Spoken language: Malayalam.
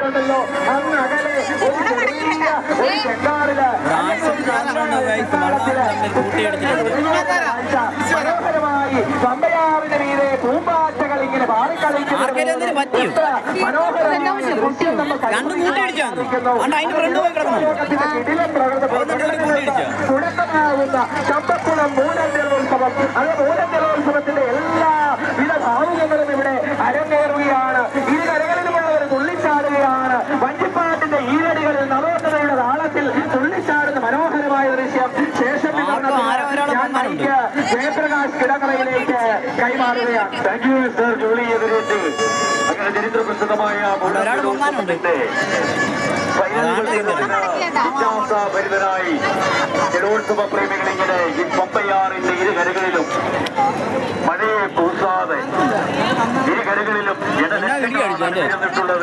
കാണുന്നുണ്ടല്ലോ അങ്ങ് അകലെ ഒരു ചെറിയ ഒരു ചെങ്കാറില് മനോഹരമായി പമ്പയാറിന്റെ മീതെ പൂമ്പാറ്റകൾ ഇങ്ങനെ പാറിക്കളിക്കുന്നത് മനോഹരമായ ദൃശ്യം നമ്മൾ തുടക്കമാകുന്ന ചമ്പക്കുളം മൂലം ജലോത്സവം അത് മൂലം ജലോത്സവത്തിന്റെ എല്ലാ വിധ ഭാവുകങ്ങളും ഇവിടെ അരങ്ങേറുകയാണ്. ഇരു കരകളിലുമുള്ളവർ തുള്ളിച്ചാടുകയാണ്. വഞ്ചിപ്പാട്ടിന്റെ ഈരടികളിൽ നവോന്നതയുടെ താളത്തിൽ തുള്ളിച്ചാടുന്ന മനോഹരമായ ദൃശ്യം ശേഷം ജയപ്രകാശ് കിടക്കറയിലേക്ക് കൈമാറുകയാണ്. Thank you sir. ജോലി എതിരേറ്റ് അങ്ങനെ ചരിത്ര പ്രസിദ്ധമായ ജിജ്ഞാസാഭരിതരായി ജലോത്സവ പ്രേമികൾ ഇങ്ങനെ ഈ പമ്പയാറിന്റെ ഇരുകരകളിലും മഴയെ പൂസാതെ ഇരുകരകളിലും ജനലക്ഷങ്ങൾ